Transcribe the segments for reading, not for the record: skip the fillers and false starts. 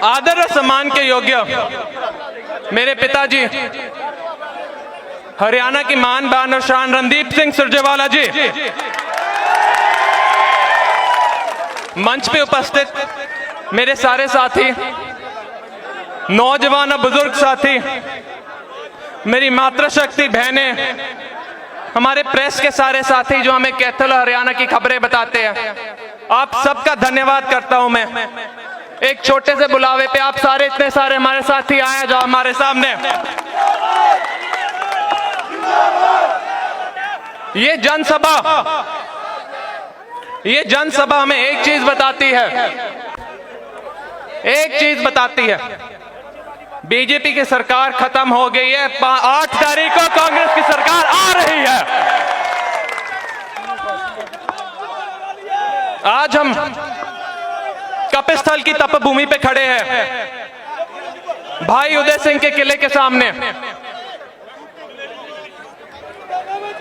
आदर और सम्मान के योग्य मेरे पिताजी, हरियाणा की मान बान और शान रणदीप सिंह सुरजेवाला जी, मंच पे उपस्थित मेरे सारे साथी, नौजवान और बुजुर्ग साथी, मेरी मातृशक्ति बहनें, हमारे प्रेस के सारे साथी जो हमें कैथल और हरियाणा की खबरें बताते हैं, आप सबका धन्यवाद करता हूं मैं। एक छोटे से बुलावे पे आप सारे इतने सारे हमारे साथी आए जो हमारे सामने। ये जनसभा हमें एक चीज बताती है, बीजेपी की सरकार खत्म हो गई है। 8 तारीख को कांग्रेस की सरकार आ रही है। आज हम कपिस्थल की तपभूमि पे खड़े हैं, भाई उदय सिंह के किले के सामने।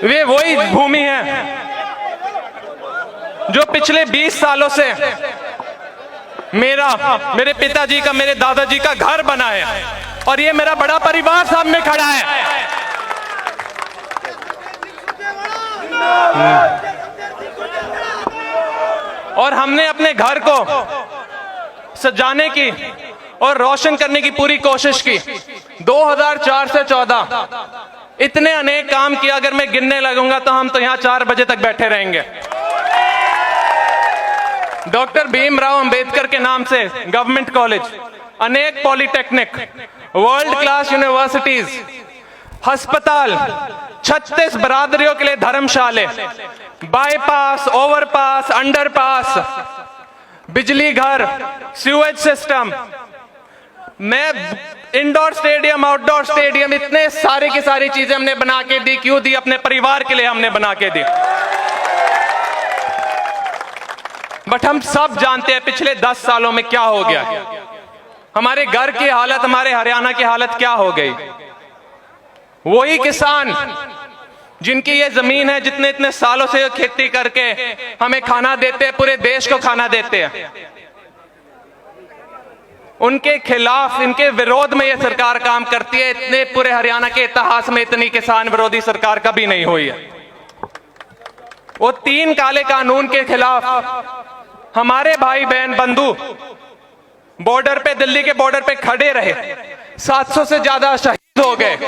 वे वही भूमि है जो पिछले 20 सालों से मेरे पिताजी का, मेरे दादाजी का घर बना है, और ये मेरा बड़ा परिवार सामने खड़ा है। और हमने अपने घर को सजाने की और रोशन करने की पूरी कोशिश की। 2004 से 14 इतने अनेक काम किया, अगर मैं गिनने लगूंगा तो हम तो यहां 4 बजे तक बैठे रहेंगे। डॉक्टर भीमराव अंबेडकर के नाम से गवर्नमेंट कॉलेज, अनेक पॉलिटेक्निक, वर्ल्ड क्लास यूनिवर्सिटीज, अस्पताल, 36 बरादरियों के लिए धर्मशाले, बाईपास, ओवरपास, अंडरपास, बिजली घर, सीवेज सिस्टम, मैं इंडोर स्टेडियम, आउटडोर स्टेडियम, इतने सारी की सारी चीजें हमने बना के दी। क्यों दी? अपने परिवार के लिए हमने बना के दी। बट हम सब जानते हैं पिछले 10 सालों में क्या हो गया। हमारे घर की हालत, हमारे हरियाणा की हालत क्या हो गई। वही किसान जिनकी ये जमीन है, जितने इतने सालों से खेती करके हमें खाना देते हैं, पूरे देश को खाना देते हैं, उनके खिलाफ, इनके विरोध में ये सरकार काम करती है। इतने पूरे हरियाणा के इतिहास में इतनी किसान विरोधी सरकार कभी नहीं हुई है। वो 3 काले कानून के खिलाफ हमारे भाई बहन बंधु बॉर्डर पे, दिल्ली के बॉर्डर पे खड़े रहे। 700 से ज्यादा शहीद हो गए।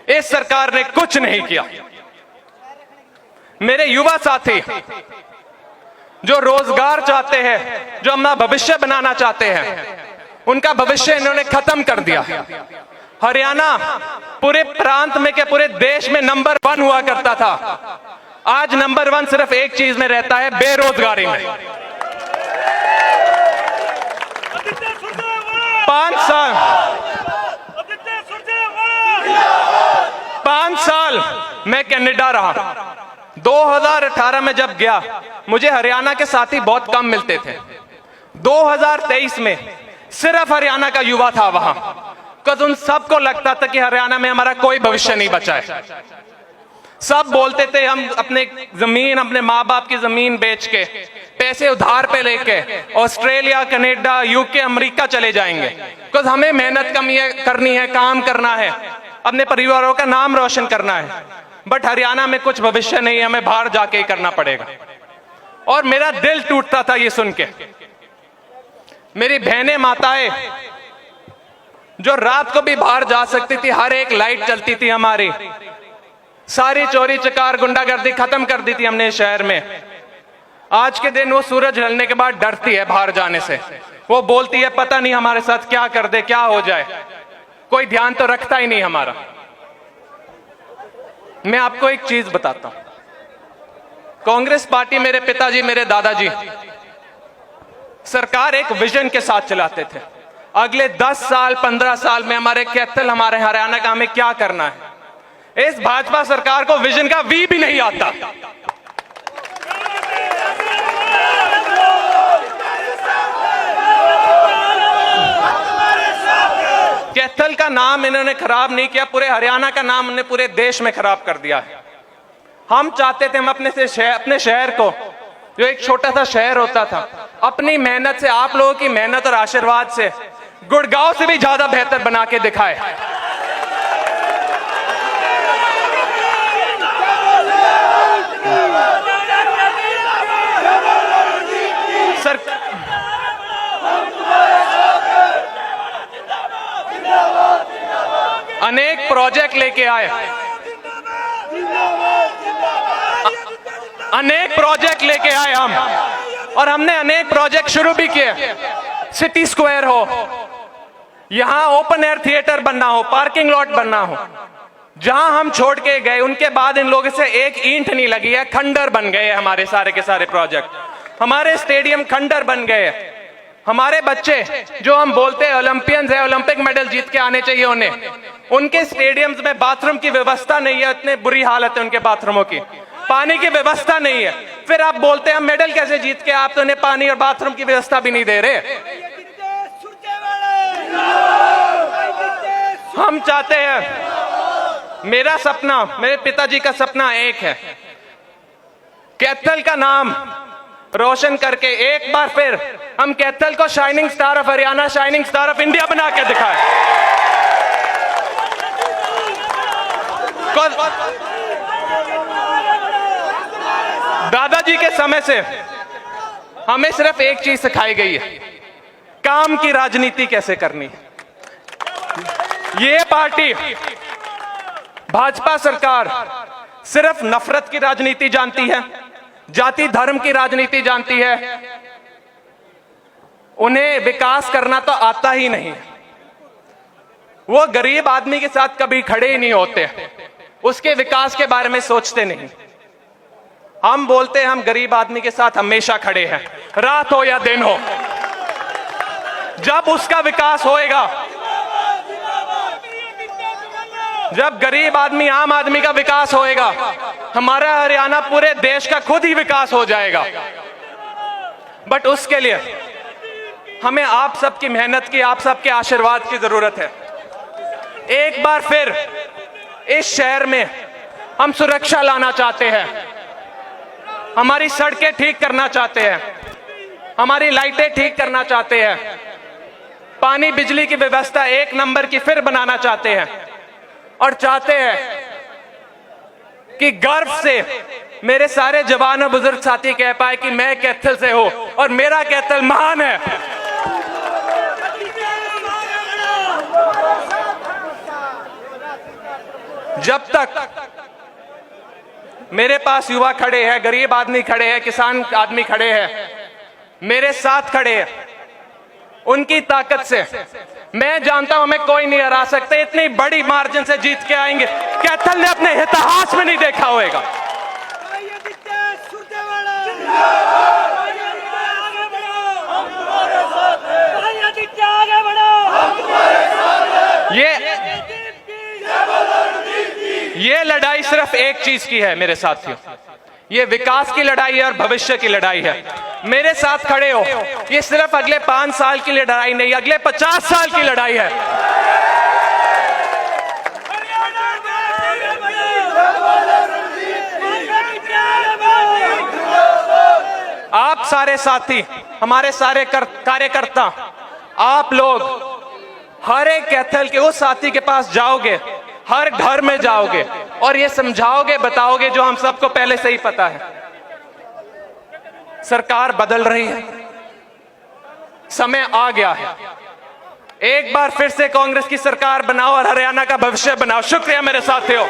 इस सरकार ने कुछ नहीं किया। मेरे युवा साथी जो रोजगार चाहते हैं, जो अपना भविष्य बनाना चाहते हैं, उनका भविष्य इन्होंने खत्म कर दिया। हरियाणा पूरे प्रांत में के पूरे देश में नंबर 1 हुआ करता था। आज नंबर 1 सिर्फ एक चीज में रहता है, बेरोजगारी में। 5 साल मैं कनाडा रहा। 2018 में जब गया, मुझे हरियाणा के साथी बहुत कम मिलते थे। 2023 में सिर्फ हरियाणा का युवा था वहां, क्योंकि उन सबको लगता था कि हरियाणा में हमारा कोई भविष्य नहीं बचा है। सब बोलते थे हम अपने जमीन, अपने माँ बाप की जमीन बेच के, पैसे उधार पे लेके ऑस्ट्रेलिया, कनाडा, यूके, अमेरिका चले जाएंगे, क्योंकि हमें मेहनत करनी है, काम करना है, अपने परिवारों का नाम रोशन करना है। बट हरियाणा में कुछ भविष्य नहीं है, हमें बाहर जाके ही करना पड़ेगा। और मेरा दिल टूटता था ये सुन के। मेरी बहनें, माताएं जो रात को भी बाहर जा सकती थी, हर एक लाइट चलती थी हमारी, सारी चोरी चकार गुंडागर्दी खत्म कर दी थी हमने शहर में। आज के दिन वो सूरज ढलने के बाद डरती है बाहर जाने से। वो बोलती है पता नहीं हमारे साथ क्या कर दे, क्या हो जाए, कोई ध्यान तो रखता ही नहीं हमारा। मैं आपको एक चीज बताता हूं, कांग्रेस पार्टी, मेरे पिताजी, मेरे दादाजी सरकार एक विजन के साथ चलाते थे। अगले 10 साल 15 साल में हमारे कैथल, हमारे हरियाणा का हमें क्या करना है। इस भाजपा सरकार को विजन का वी भी नहीं आता। कैथल का नाम इन्होंने खराब नहीं किया, पूरे हरियाणा का नाम इन्होंने पूरे देश में खराब कर दिया है। हम चाहते थे हम अपने शहर को, जो एक छोटा सा शहर होता था, अपनी मेहनत से, आप लोगों की मेहनत और आशीर्वाद से गुड़गांव से भी ज्यादा बेहतर बना के दिखाए। सर, अनेक प्रोजेक्ट लेके आए, अनेक प्रोजेक्ट लेके आए हम, और हमने अनेक प्रोजेक्ट शुरू भी किए। सिटी स्क्वायर हो, यहां ओपन एयर थिएटर बनना हो, पार्किंग लॉट बनना हो, जहां हम छोड़ के गए उनके बाद इन लोगों से एक ईंट नहीं लगी है, खंडर बन गए हमारे सारे के सारे प्रोजेक्ट। हमारे स्टेडियम खंडर बन गए। हमारे बच्चे जो हम बोलते हैं ओलंपियंस है, ओलंपिक मेडल जीत के आने चाहिए उन्हें, उनके स्टेडियम्स में बाथरूम की व्यवस्था नहीं है, इतनी बुरी हालत है उनके बाथरूमों की, पानी की व्यवस्था नहीं है। फिर आप बोलते हैं हम मेडल कैसे जीत के, आप तो उन्हें पानी और बाथरूम की व्यवस्था भी नहीं दे रहे। हम चाहते हैं, मेरा सपना, मेरे पिताजी का सपना एक है, कैथल का नाम रोशन करके एक बार फिर हम कैथल को shining star of Haryana, shining star of India बना के दिखाएं। दादाजी के समय से हमें सिर्फ एक चीज सिखाई गई है, काम की राजनीति कैसे करनी है। ये पार्टी भाजपा सरकार सिर्फ नफरत की राजनीति जानती है, जाति धर्म की राजनीति जानती है, उन्हें विकास करना तो आता ही नहीं। वो गरीब आदमी के साथ कभी खड़े ही नहीं होते, उसके विकास के बारे में सोचते नहीं। हम बोलते हैं हम गरीब आदमी के साथ हमेशा खड़े हैं, रात हो या दिन हो। जब उसका विकास होएगा, जब गरीब आदमी, आम आदमी का विकास होएगा, हमारा हरियाणा पूरे देश का खुद ही विकास हो जाएगा। बट उसके लिए हमें आप सबकी मेहनत की, आप सबके आशीर्वाद की जरूरत है। एक बार फिर इस शहर में हम सुरक्षा लाना चाहते हैं, हमारी सड़कें ठीक करना चाहते हैं, हमारी लाइटें ठीक करना चाहते हैं, पानी बिजली की व्यवस्था एक नंबर की फिर बनाना चाहते हैं, और चाहते हैं कि गर्व से मेरे सारे जवान और बुजुर्ग साथी कह पाए कि मैं कैथल से हूं और मेरा कैथल महान है। जब तक मेरे पास युवा खड़े हैं, गरीब आदमी खड़े हैं, किसान आदमी खड़े हैं, मेरे साथ खड़े हैं, उनकी ताकत से मैं जानता हूं हमें कोई नहीं हरा सकते। इतनी बड़ी मार्जिन से जीत के आएंगे, कैथल ने अपने इतिहास में नहीं देखा होगा। ये लड़ाई सिर्फ एक चीज की है मेरे साथियों, ये विकास की लड़ाई है और भविष्य की लड़ाई है। मेरे साथ खड़े हो, ये सिर्फ अगले 5 साल की लड़ाई नहीं, अगले 50 साल की लड़ाई है। आप सारे साथी, हमारे सारे कार्यकर्ता, आप लोग हर एक कैथल के उस साथी के पास जाओगे, हर घर में जाओगे और ये समझाओगे, बताओगे जो हम सबको पहले से ही पता है। सरकार बदल रही है, समय आ गया है, एक बार फिर से कांग्रेस की सरकार बनाओ और हरियाणा का भविष्य बनाओ। शुक्रिया मेरे साथियों।